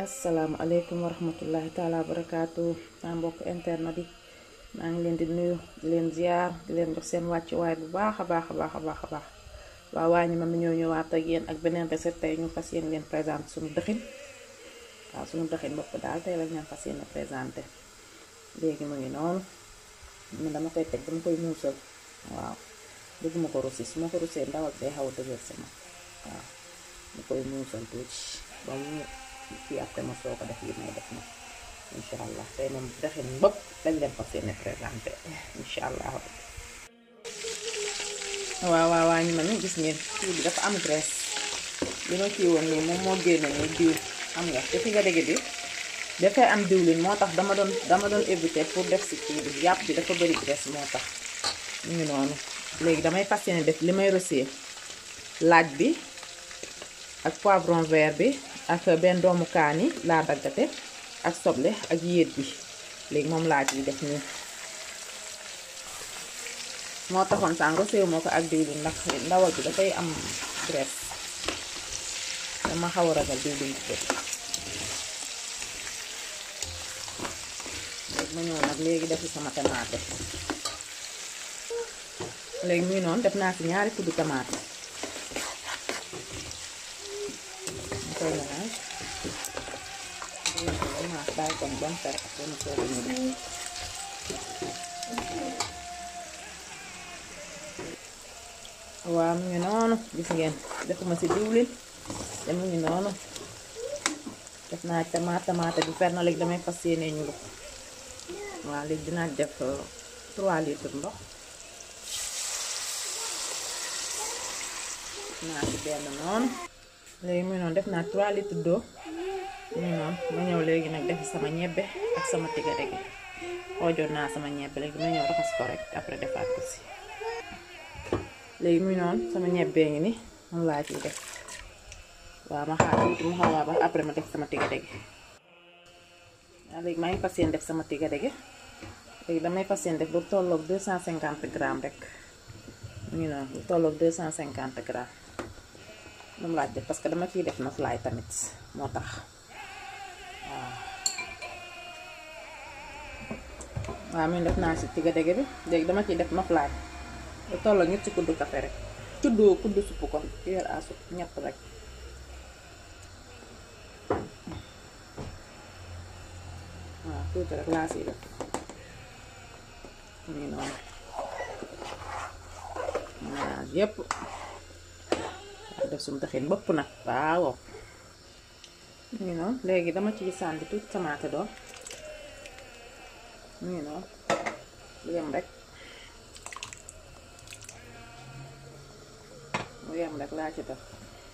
asalaamaaleykum wa rahmatullahi taala wa barakaatu sama mbokk internet yi maa ngi leen di nuyu di leen ziar di leen jox seen wàccuwaay bu baax a baax waaw waa ñu ma ñoo ñëwaat ak yéen ak beneen recette tey ñu fas yéen leen présenté suñu dëxin waaw suñu dëxin bopp daal tey lañ leen fas yéen présenté léegi mu ngi noonu man dama koy teg dama koy muusal waaw bëgguma ko russi su ma ko russee ndawal day xaw a dëgër sama waaw ma koy muusal tuuti ba mu kii après ma soo ko def yi may def na incha allah tey moom dëxin bopp lañ leen fas yéen présenté incha allah. waaw ñu ma ni gis ngeen kii bi dafa am graisse li ma kii woon nii moom moo génne nii diw xam nga te fi nga dégg bi dafay am diwlin moo tax dama doon éviter pour def si kii bi yàpp bi dafa bëri graisse moo tax ñu ngi noonu. léegi damay fas yéene def li may rossé laaj bi ak poivron vert bi ak benn doomu kaani laa daggate ak soble ak yéet bi léegi moom laaj yi def nii moo taxoon sànq rossé moo ko ak diwlin ndax ndawal bi dafay am graisse dama xaw a ragal diwlin bi léegi ma ñëw nag léegi def ci sama tamaate léegi muy noonu def naa ci ñaari kuddu tamaate ma koy mélange bàyyi ko ba mu pare ak benn soobu ñu def waaw mu ngi noonu gis ngeen defuma ci diwlin te mu ngi noonu def naa tamaate bi fer na léegi damay fas yéene ñu lu waaw léegi dinaa def 3 litres ndox naa ci benn noonu léegi muy noonu def naa 3 litres d'eau muy noonu ma ñëw léegi nag def sama ñebbe ak sama tigadege xoojoon naa sama ñebbe léegi ma ñëw raxas ko rek après defaat ko si léegi muy noonu sama ñebbe ngi ni moom laa ciy def waaw ma xaar tuuti mu xaw ba après ma def sama tigadege waaw léegi maa ngi fas yéene def sama tigadege léegi damay fas yéene def lu tolloog 250 grammes rek mu ngi noonu lu tolloog 250 grammes moom laaj def parce que dama ciy def noflaay tamit moo tax waaw muy def naa si tigadege bi léegi dama ciy def noflaay lu tolloog ñetti kuddu café rek kuddu supp ko yor a supp ñett rek waaw tuuti rek laa siy def mu ngi noonu waaw yépp def suñu dëxin bopp nag waaw mu ngi noonu léegi dama ci sànni tuuti tamaate doom mu ngi noonu yem rek mu yem rek laa ci def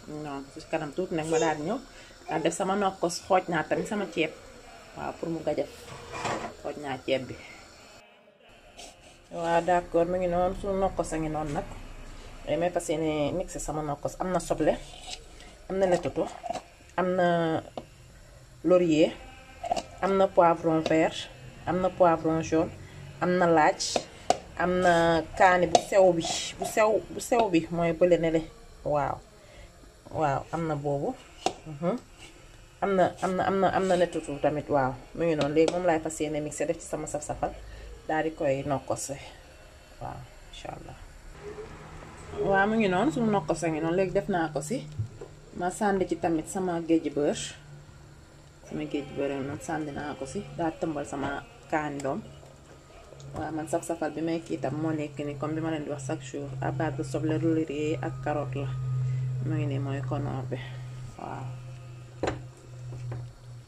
noonu ci kanam tuuti nag ma daal ñëw daal def sama nokkos xooj naa tamit sama ceeb waaw pour mu gajaf xooj naa ceeb bi waaw d'accord mu ngi noonu suñu nokkos a ngi noonu nag may fas yéene mixé sama nokkos am na soble am na nettoto am na laurier am na poivron vert am na poivron jaune am na laaj am na kaani bu sew bi mooy bële nele waaw am na boobu am na nettoto tamit waaw mu ngi noonu léegi moom laay fas yéene mixé def ci sama saf-safal daal di koy nokkose waaw incha allah waaw mu ngi noonu suñu nokkose ngi noonu léegi def naa ko si ma sànni ci tamit sama géej beurre noonu sànni naa ko si daal tëmbal sama kaani doom waaw man saf-safal bi may kii tam moo nekk ni comme bi ma leen di wax chaque jour à base de soble laurier ak carotte la mu ngi nii mooy konoor bi waaw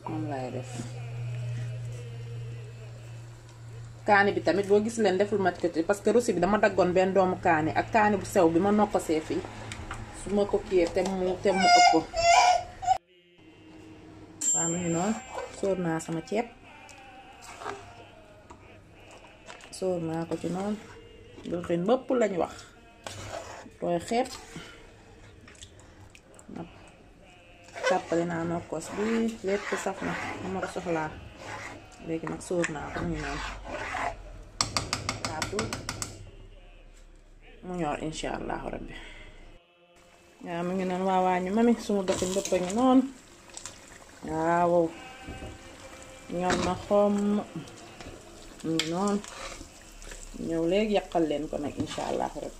moom laay def kaani bi tamit boo gis leen deful mat ko parce que rosi bi dama daggoon benn doomu kaani ak kaani bu sew bi ma nokkosee fii su ma ko kiyee te mu ëpp waaw mu ngi noonu sóor naa sama ceeb sóor naa ko ci noonu dëxin bëpp lañ wax tooy xeeb sàppali naa nokkos bi lépp saf na ma ko soxlaa léegi nag sóor naa ko mu ngi noonu mu ñor insha allahu rabbi waaw mu ngi noonu waa ñu mami sumu dëxin bëpp a ngi noonu waaw ñor na xom noonu ñëw léegi yàqal leen ko nag incha allah rek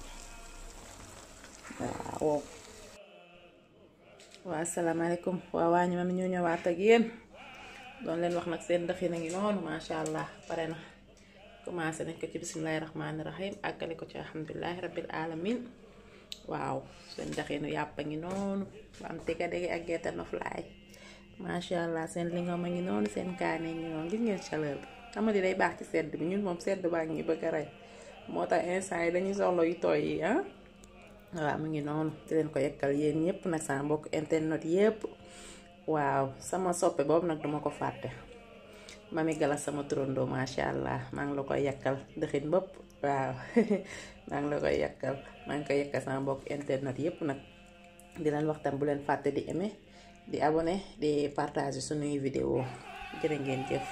waaw. waa asalaamaaleykum waa waañu ma mi ñoo ñëwaat ak yéen doon leen wax nag seen dëxin a ngi noonu macha allah pare na commencé nañ ko ci bismillahi rahmaani rahim àggale ko ci alhamdulilahi rabbil alamin waaw seen dëxinu yàpp a ngi noonu am tega dege ak gerte noflaay macha allah seen lingom a ngi noonu seen kaane ngi noonu gis ngeen chaleur bi xam di day baax ci sedd bi ñun moom sedd baa ngi bëgg a rey moo tax instant yi dañuy soxla yu tooy yi ah waaw mu ngi noonu di leen ko yekkal yéen ñëpp nag sama mbokk internet yëpp waaw sama soppe boobu nag duma ko fàtte mami Gala sama turandoo macha allah maa ngi la koy yekkal dëxin bopp waaw maa ngi la koy yekkal maa ngi koy yekkal sama mbokk internet yëpp nag di leen waxtaan bu leen fàtte di aimer di abonné di partager sunuy vidéo jërë ngeen jëf